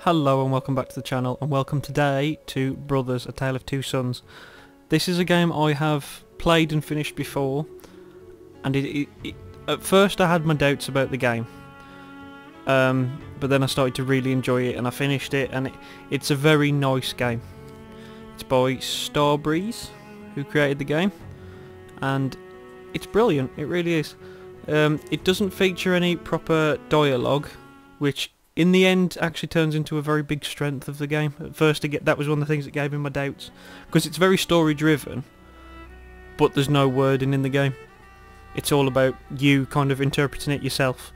Hello and welcome back to the channel, and welcome today to Brothers: A Tale of Two Sons. This is a game I have played and finished before, and at first I had my doubts about the game, but then I started to really enjoy it and I finished it, and it's a very nice game. It's by Starbreeze, who created the game, and it's brilliant, it really is. It doesn't feature any proper dialogue, which in the end actually turns into a very big strength of the game. At first that was one of the things that gave me my doubts, because it's very story driven, but there's no wording in the game. It's all about you kind of interpreting it yourself,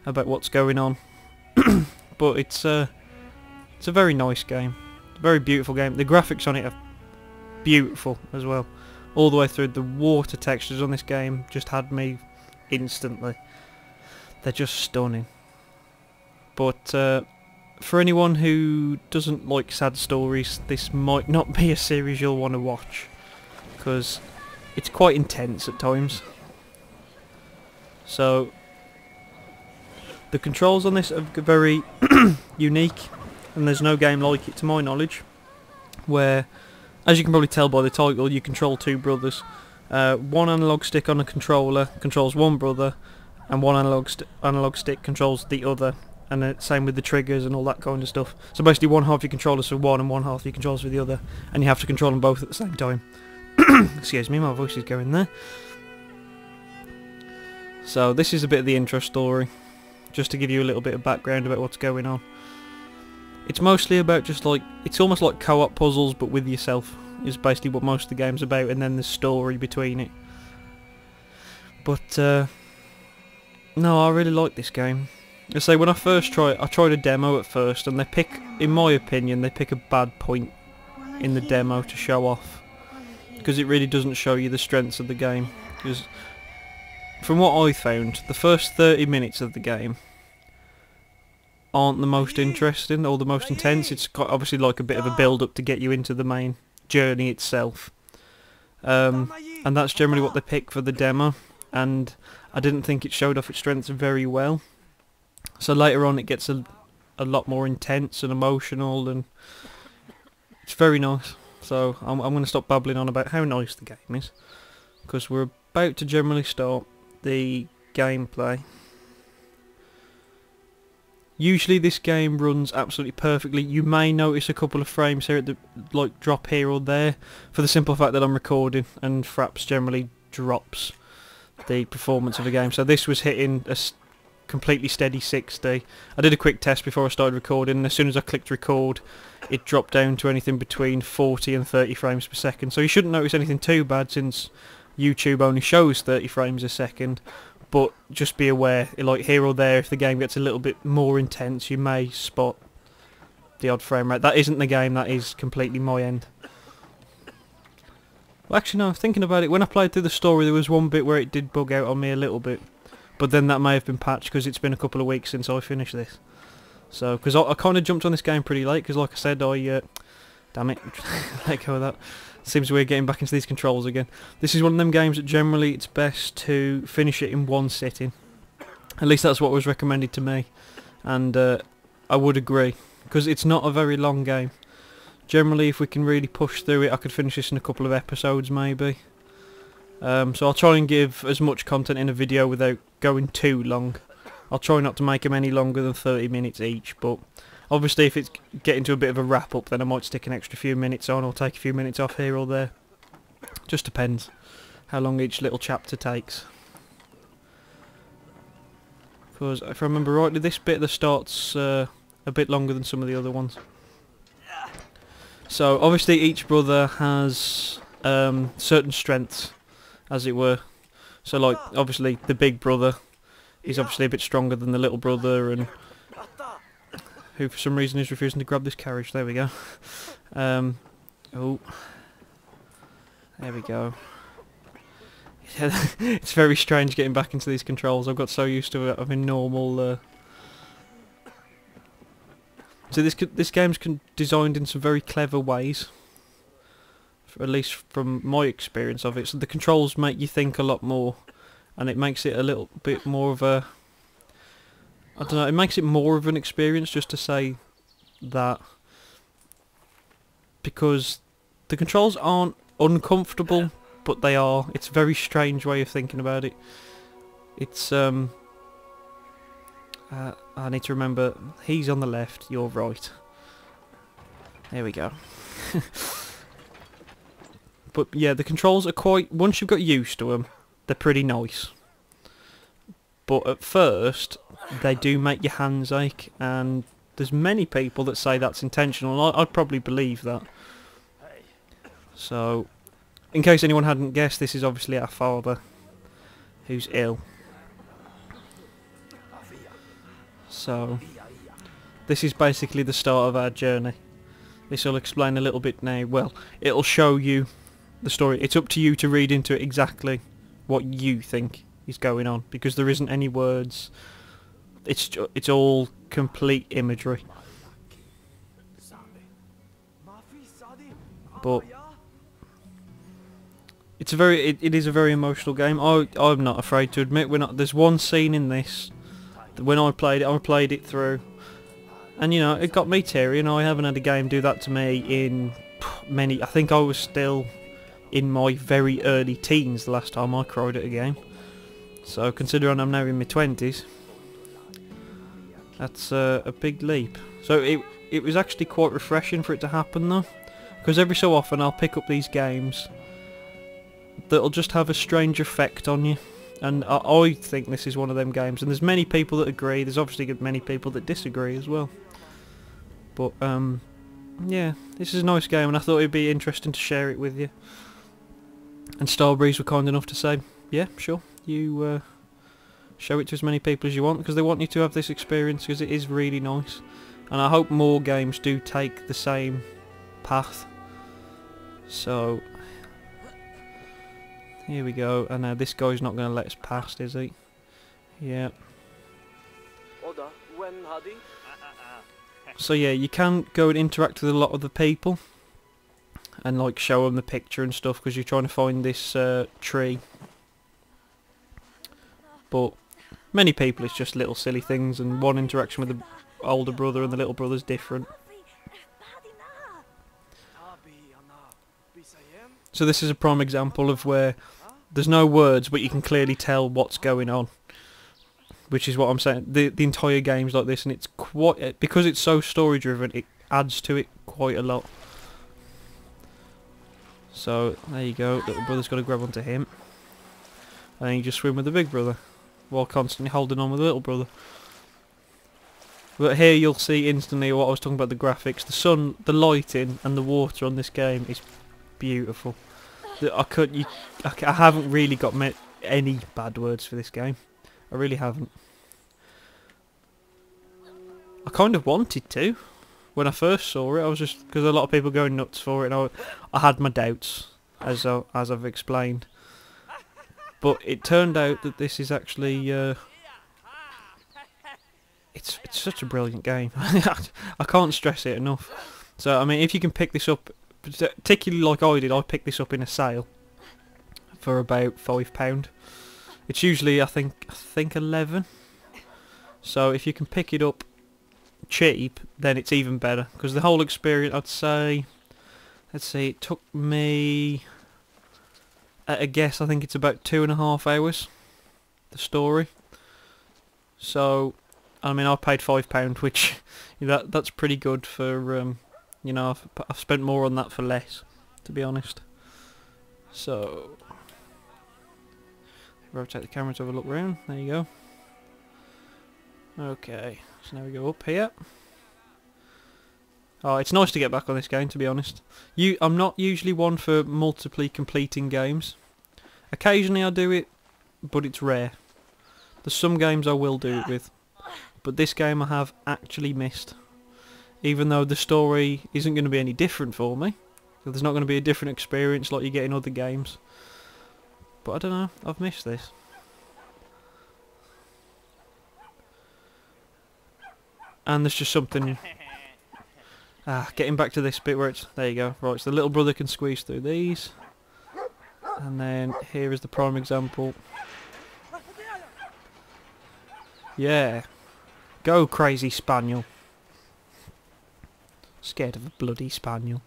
about what's going on. But it's a very nice game, a very beautiful game. The graphics on it are beautiful as well, all the way through. The water textures on this game just had me instantly. They're just stunning. But for anyone who doesn't like sad stories, this might not be a series you'll want to watch, because it's quite intense at times. So the controls on this are very unique, and there's no game like it to my knowledge, where, as you can probably tell by the title, you control two brothers. One analog stick on a controller controls one brother, and one analog stick controls the other. And same with the triggers and all that kind of stuff. So basically one half your controllers for one and one half your controllers for the other, and you have to control them both at the same time. Excuse me, my voice is going there. So this is a bit of the intro story, just to give you a little bit of background about what's going on. It's mostly about just like, it's almost like co-op puzzles but with yourself, is basically what most of the game's about, and then the story between it. But no, I really like this game. I say, when I first I tried a demo at first, and in my opinion, they pick a bad point in the demo to show off, because it really doesn't show you the strengths of the game. Because from what I found, the first 30 minutes of the game aren't the most interesting or the most intense. It's obviously like a bit of a build-up to get you into the main journey itself, and that's generally what they pick for the demo, and I didn't think it showed off its strengths very well. So later on it gets a lot more intense and emotional, and it's very nice. So I'm going to stop babbling on about how nice the game is, because we're about to generally start the gameplay. Usually this game runs absolutely perfectly. You may notice a couple of frames here at the drop here or there, for the simple fact that I'm recording, and Fraps generally drops the performance of the game. So this was hitting a completely steady 60. I did a quick test before I started recording, and as soon as I clicked record it dropped down to anything between 40 and 30 frames per second. So you shouldn't notice anything too bad, since YouTube only shows 30 frames a second, but just be aware, like here or there, if the game gets a little bit more intense you may spot the odd frame rate. That isn't the game, that is completely my end. Well, actually no, thinking about it, when I played through the story there was one bit where it did bug out on me a little bit, but then that may have been patched because it's been a couple of weeks since I finished this. So, because I kind of jumped on this game pretty late, because like I said, damn it, let go of that. Seems weird getting back into these controls again. This is one of them games that generally it's best to finish it in one sitting. At least that's what was recommended to me, and I would agree, because it's not a very long game. Generally, if we can really push through it, I could finish this in a couple of episodes maybe. So I'll try and give as much content in a video without going too long. I'll try not to make them any longer than 30 minutes each, but obviously if it's getting to a bit of a wrap up, then I might stick an extra few minutes on, or take a few minutes off here or there. Just depends how long each little chapter takes. Because if I remember rightly, this bit at the start's a bit longer than some of the other ones. So obviously each brother has certain strengths, as it were. So like, obviously the big brother is obviously a bit stronger than the little brother, and who for some reason is refusing to grab this carriage. There we go. Oh, there we go. It's very strange getting back into these controls. I've got so used to it having normal. So this game's designed in some very clever ways, at least from my experience of it. So the controls make you think a lot more, and it makes it a little bit more of a, I don't know, it makes it more of an experience, just to say that because the controls aren't uncomfortable, but they are. It's a very strange way of thinking about it. It's I need to remember, he's on the left, you're right. There we go. But yeah, the controls are quite, once you've got used to them, they're pretty nice. But at first, they do make your hands ache, and there's many people that say that's intentional. I'd probably believe that. So, in case anyone hadn't guessed, this is obviously our father, who's ill. So, this is basically the start of our journey. This will explain a little bit now. Well, it'll show you the story. It's up to you to read into it exactly what you think is going on, because there isn't any words. It's all complete imagery. But it's it is a very emotional game. I'm not afraid to admit there's one scene in this that when I played it through, and you know, it got me teary, and I haven't had a game do that to me in many. I think I was still in my very early teens the last time I cried at a game. So considering I'm now in my 20s, that's a big leap. So it was actually quite refreshing for it to happen though, because every so often I'll pick up these games that'll just have a strange effect on you, and I think this is one of them games. And there's many people that agree. There's obviously many people that disagree as well. But yeah, this is a nice game, and I thought it'd be interesting to share it with you. And Starbreeze were kind enough to say, yeah, sure, you show it to as many people as you want, because they want you to have this experience, because it is really nice. And I hope more games do take the same path. So, here we go. And now this guy's not going to let us past, is he? Yeah. So yeah, you can go and interact with a lot of the people and like show them the picture and stuff, because you're trying to find this tree. But many people, it's just little silly things, and one interaction with the older brother and the little brother's different. So this is a prime example of where there's no words, but you can clearly tell what's going on, which is what I'm saying. The entire game's like this, and it's quite, because it's so story driven, it adds to it quite a lot. So there you go, little brother's got to grab onto him, and then you just swim with the big brother while constantly holding on with the little brother. But here you'll see instantly what I was talking about, the graphics, the sun, the lighting and the water on this game is beautiful. I haven't really got any bad words for this game. I really haven't. I kind of wanted to when I first saw it. I was just, because a lot of people going nuts for it, and I had my doubts, as I've explained. But it turned out that this is actually it's such a brilliant game. I can't stress it enough. So I mean, if you can pick this up, particularly like I did, I picked this up in a sale for about £5. It's usually I think 11. So if you can pick it up cheap, then it's even better, because the whole experience, I'd say, let's see, it took me, at a guess, I think it's about 2.5 hours, the story. So I mean, I paid £5, which that's pretty good for you know, I've spent more on that for less, to be honest. So rotate the camera to have a look round. There you go. Okay, so now we go up here. Oh, it's nice to get back on this game, to be honest. I'm not usually one for multiply completing games. Occasionally I do it, but it's rare. There's some games I will do it with, but this game I have actually missed. Even though the story isn't going to be any different for me. So there's not going to be a different experience like you get in other games. But I don't know, I've missed this. And there's just something... getting back to this bit where it's... There you go. Right, so the little brother can squeeze through these. And then here is the prime example. Yeah. Go, crazy spaniel. Scared of a bloody spaniel.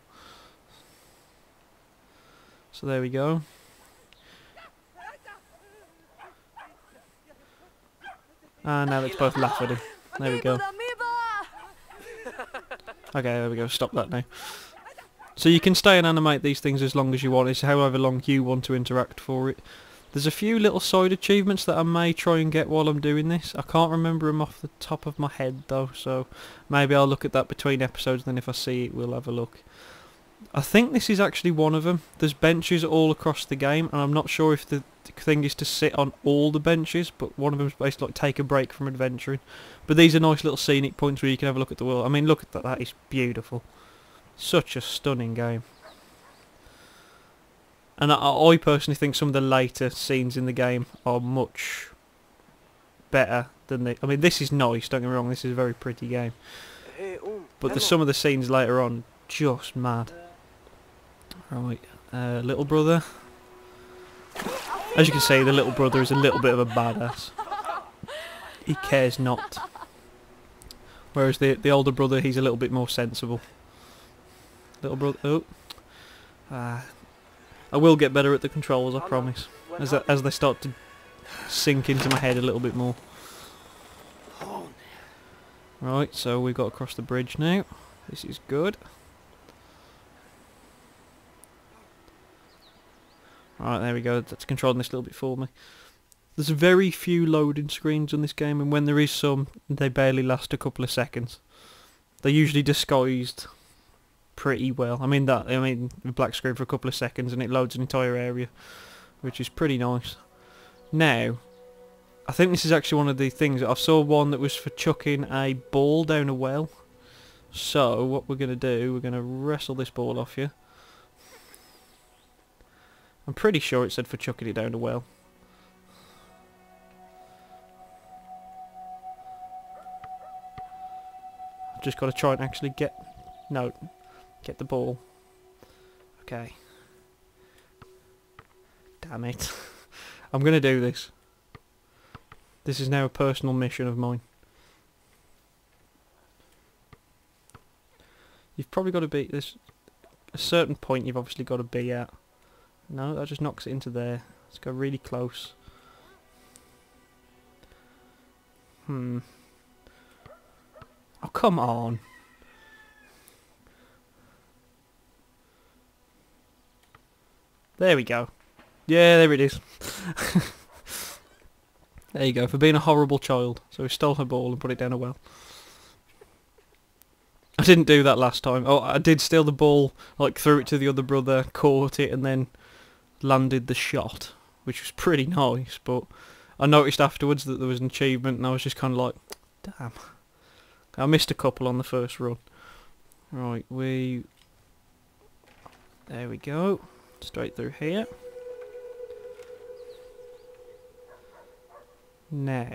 So there we go. And now let's both laugh at him. There we go. Okay, there we go. Stop that now. So you can stay and animate these things as long as you want. It's however long you want to interact for it. There's a few little side achievements that I may try and get while I'm doing this. I can't remember them off the top of my head though, so maybe I'll look at that between episodes, then if I see it we'll have a look. I think this is actually one of them. There's benches all across the game, and I'm not sure if the thing is to sit on all the benches, but one of them is basically like take a break from adventuring. But these are nice little scenic points where you can have a look at the world. I mean, look at that, that is beautiful. Such a stunning game. And I personally think some of the later scenes in the game are much better than the... I mean, this is nice, don't get me wrong, this is a very pretty game. But there's some of the scenes later on just mad. Right, little brother. As you can see, the little brother is a little bit of a badass. He cares not. Whereas the older brother, he's a little bit more sensible. Little brother... Oh. I will get better at the controls, I promise. As they start to sink into my head a little bit more. Right, so we've got across the bridge now. This is good. Right, there we go. That's controlling this a little bit for me. There's very few loading screens on this game, and when there is some, they barely last a couple of seconds. They're usually disguised pretty well. I mean a black screen for a couple of seconds and it loads an entire area, which is pretty nice. Now, I think this is actually one of the things. I saw one that was for chucking a ball down a well. So what we're going to do, we're going to wrestle this ball off you. I'm pretty sure it said for chucking it down a well. I've just got to try and actually get the ball. Okay. Damn it. I'm going to do this. This is now a personal mission of mine. You've probably got to be... There's a certain point you've obviously got to be at. No, that just knocks it into there. Let's go really close. Oh, come on. There we go. Yeah, there it is. There you go, for being a horrible child. So he stole her ball and put it down a well. I didn't do that last time. Oh, I did steal the ball, like threw it to the other brother, caught it, and then landed the shot, which was pretty nice, but I noticed afterwards that there was an achievement and I was just kind of like, damn. I missed a couple on the first run. Right, there we go. Straight through here. Now,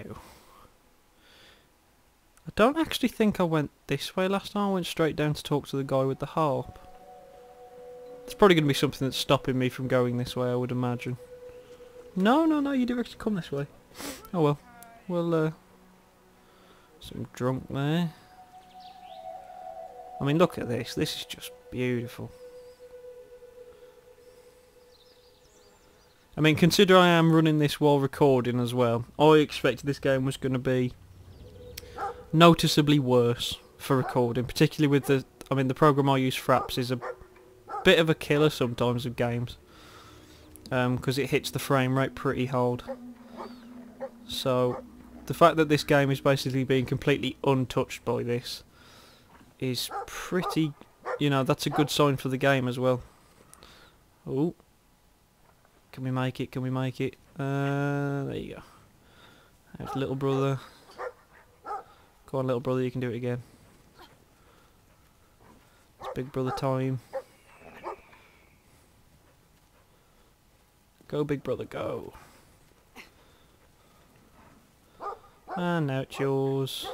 I don't actually think I went this way last time. I went straight down to talk to the guy with the harp. It's probably going to be something that's stopping me from going this way, I would imagine. No, you do actually come this way. Oh well. Well, some drunk there. I mean, look at this. This is just beautiful. I mean, consider I am running this while recording as well. I expected this game was going to be noticeably worse for recording, particularly with the... I mean, the program I use, Fraps, is a bit of a killer sometimes with games. Because it hits the frame rate pretty hard. So, the fact that this game is basically being completely untouched by this is pretty... You know, that's a good sign for the game as well. Oh. Can we make it? Can we make it? There you go. There's little brother. Go on, little brother, you can do it again. It's big brother time. Go, big brother, go. And now it's yours.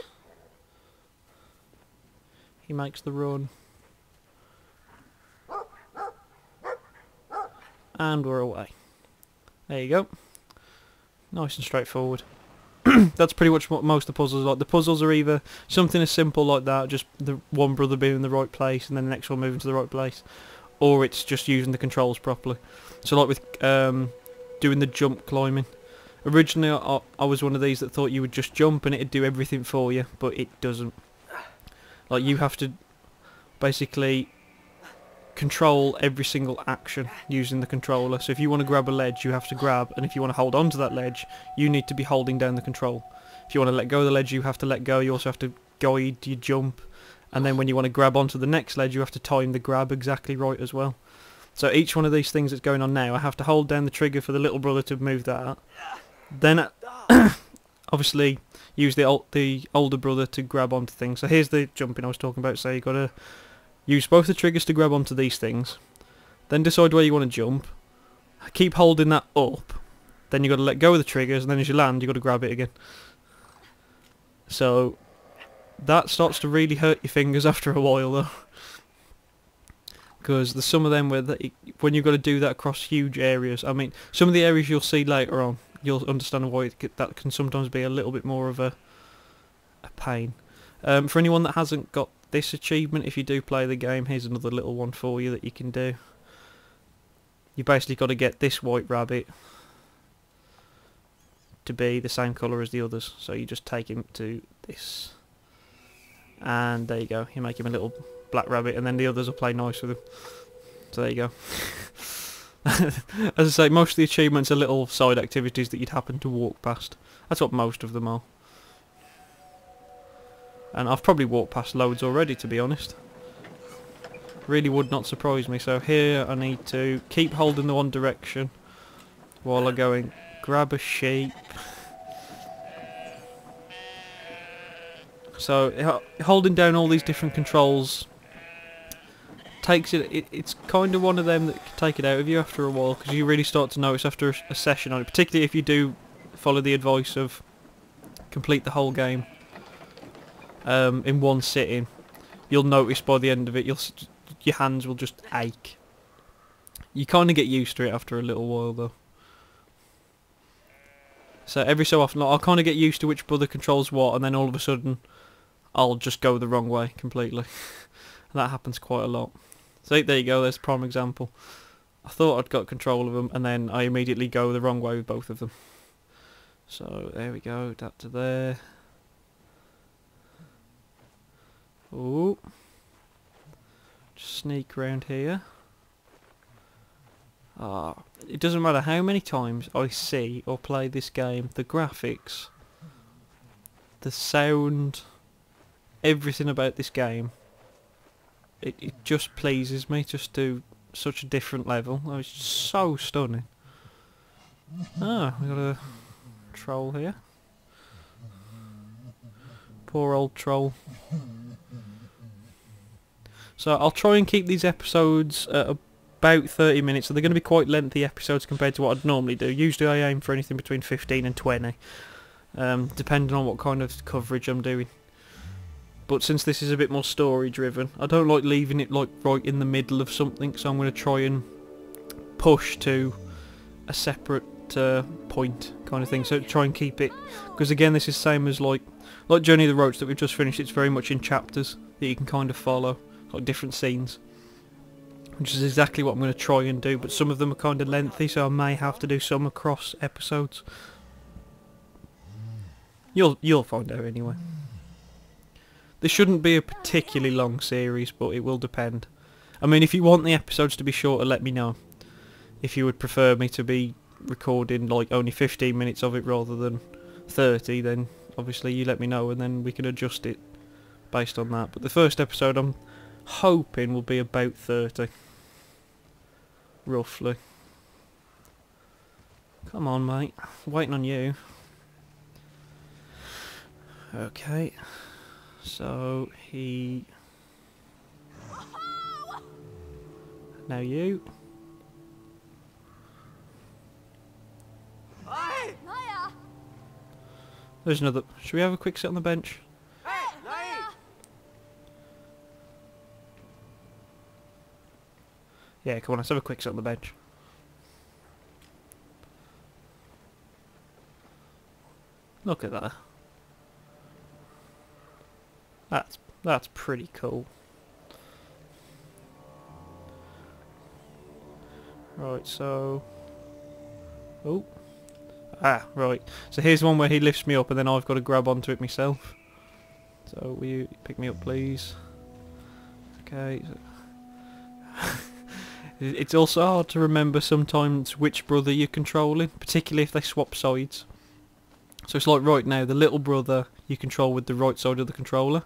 He makes the run. And we're away. There you go. Nice and straightforward. that's pretty much what most of the puzzles are like. The puzzles are either something as simple like that, just the one brother being in the right place and then the next one moving to the right place, or it's just using the controls properly. So like with doing the jump climbing. Originally I was one of these that thought you would just jump and it'd do everything for you, but it doesn't. Like, you have to basically control every single action using the controller. So if you want to grab a ledge, you have to grab, and if you want to hold on to that ledge, you need to be holding down the control. If you want to let go of the ledge, you have to let go. You also have to guide your jump, and then when you want to grab onto the next ledge, you have to time the grab exactly right as well. So each one of these things that's going on now, I have to hold down the trigger for the little brother to move that. Then obviously use the older brother to grab onto things. So here's the jumping I was talking about. So you got to use both the triggers to grab onto these things, then decide where you want to jump, keep holding that up, then you got to let go of the triggers, and then as you land you got to grab it again. So that starts to really hurt your fingers after a while though, because there's some of them where when you've got to do that across huge areas. I mean, some of the areas you'll see later on, you'll understand why that can sometimes be a little bit more of a pain. For anyone that hasn't got this achievement, if you do play the game, here's another little one for you that you can do. You basically got to get this white rabbit to be the same colour as the others. So you just take him to this, and there you go, you make him a little black rabbit, and then the others will play nice with him. So there you go. As I say, most of the achievements are little side activities that you'd happen to walk past. That's what most of them are. And I've probably walked past loads already, to be honest. Really would not surprise me. So here I need to keep holding the one direction while I go and grab a sheep. So holding down all these different controls takes it's kind of one of them that can take it out of you after a while, because you really start to notice after a session on it, particularly if you do follow the advice of complete the whole game in one sitting. You'll notice by the end of it, your hands will just ache. You kind of get used to it after a little while though. So every so often I'll kind of get used to which brother controls what, and then all of a sudden I'll just go the wrong way completely. And that happens quite a lot. So there you go, there's a prime example. I thought I'd got control of them, and then I immediately go the wrong way with both of them. So there we go, that to there. Ooh. Just sneak around here. It doesn't matter how many times I see or play this game, the graphics, the sound, everything about this game, it just pleases me just to such a different level. Oh, it's so stunning. Ah, we got a troll here. Poor old troll. So I'll try and keep these episodes about 30 minutes, so they're going to be quite lengthy episodes compared to what I'd normally do. Usually I aim for anything between 15 and 20, depending on what kind of coverage I'm doing. But since this is a bit more story driven, I don't like leaving it like right in the middle of something, so I'm going to try and push to a separate point kind of thing, so try and keep it, because again this is same as like Journey of the Roach that we've just finished. It's very much in chapters that you can kind of follow, like different scenes, which is exactly what I'm going to try and do, but some of them are kind of lengthy, so I may have to do some across episodes. You'll find out anyway. This shouldn't be a particularly long series, but it will depend. I mean, if you want the episodes to be shorter, let me know. If you would prefer me to be recording like only 15 minutes of it rather than 30, then obviously you let me know and then we can adjust it based on that. But the first episode I'm hoping will be about 30. Roughly. Come on, mate. Waiting on you. Okay. So he... Now you. There's another... Should we have a quick sit on the bench? Yeah, come on, let's have a quick sit on the bench. Look at that. That's pretty cool. Right, so... Oh. Ah, right. So here's one where he lifts me up and then I've got to grab onto it myself. So will you pick me up, please? Okay. It's also hard to remember sometimes which brother you're controlling, particularly if they swap sides. So it's like right now, the little brother you control with the right side of the controller,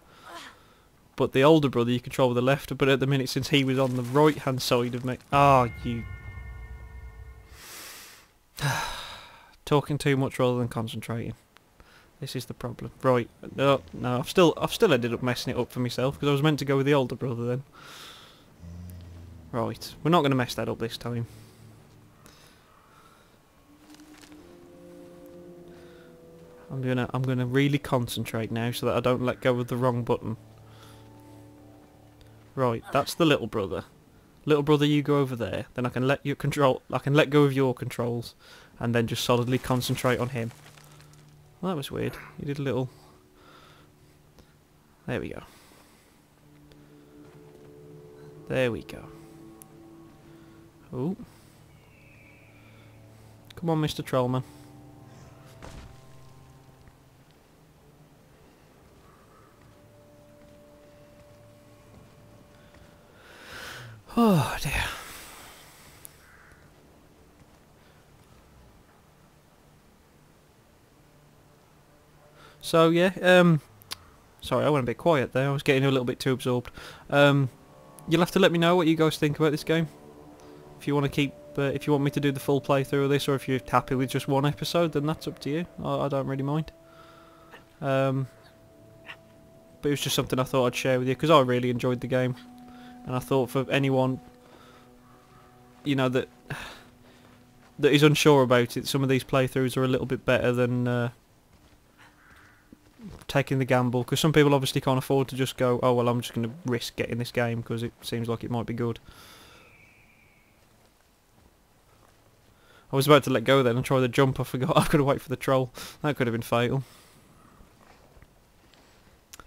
but the older brother you control with the left. But at the minute, since he was on the right hand side of me... Ah, you... Talking too much rather than concentrating. This is the problem. Right, no, I've still ended up messing it up for myself, because I was meant to go with the older brother then. Right, we're not going to mess that up this time. I'm gonna really concentrate now so that I don't let go of the wrong button. Right, that's the little brother. Little brother, you go over there. Then I can let go of your controls, and then just solidly concentrate on him. Well, that was weird. You did a little... There we go. There we go. Oh. Come on, Mr. Trollman. Oh dear. So yeah, sorry, I went a bit quiet there. I was getting a little bit too absorbed. You'll have to let me know what you guys think about this game. If you want to keep, if you want me to do the full playthrough of this, or if you're happy with just one episode, then that's up to you. I don't really mind. But it was just something I thought I'd share with you because I really enjoyed the game, and I thought for anyone, you know, that is unsure about it, some of these playthroughs are a little bit better than taking the gamble, because some people obviously can't afford to just go, oh well, I'm just going to risk getting this game because it seems like it might be good. I was about to let go then and try the jump. I forgot I've got to wait for the troll. That could have been fatal.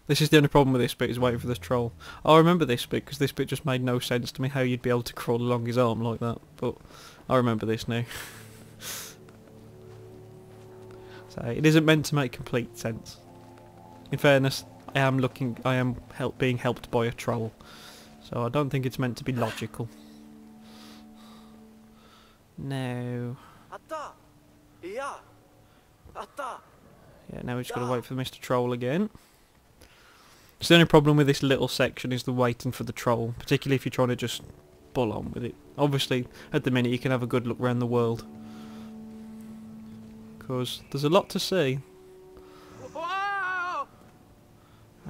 This is the only problem with this bit, is waiting for this troll. I remember this bit because this bit just made no sense to me, how you'd be able to crawl along his arm like that, but I remember this now. So it isn't meant to make complete sense. In fairness, I am being helped by a troll, so I don't think it's meant to be logical. No. Yeah, now we've just got to wait for Mr. Troll again. So the only problem with this little section is the waiting for the troll, particularly if you're trying to just bull on with it. Obviously, at the minute you can have a good look around the world, because there's a lot to see.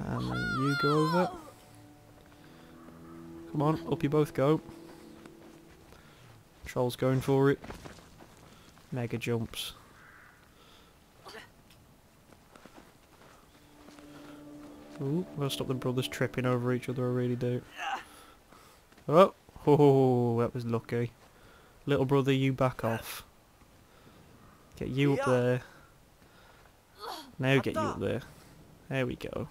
And then you go over. Come on, up you both go. Troll's going for it. Mega jumps. Ooh, I'll stop the brothers tripping over each other, I really do. Oh, that was lucky. Little brother, you back off. Get you up there. Now get you up there. There we go.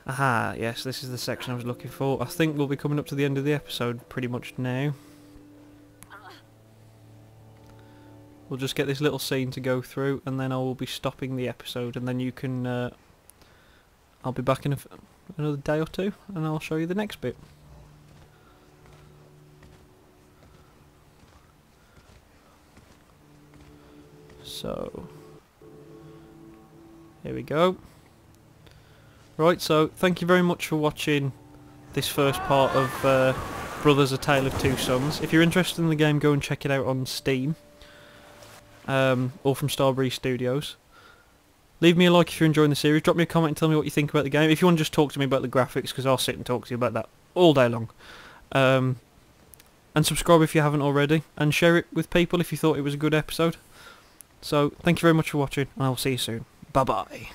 Aha, yes, this is the section I was looking for. I think we'll be coming up to the end of the episode pretty much now. We'll just get this little scene to go through, and then I will be stopping the episode, and then you can... I'll be back in another day or two, and I'll show you the next bit. So... here we go. Right, so thank you very much for watching this first part of Brothers: A Tale of Two Sons. If you're interested in the game, go and check it out on Steam, or from Starbreeze Studios. Leave me a like if you're enjoying the series. Drop me a comment and tell me what you think about the game. If you want to just talk to me about the graphics, because I'll sit and talk to you about that all day long. And subscribe if you haven't already, and share it with people if you thought it was a good episode. So, thank you very much for watching, and I'll see you soon. Bye bye.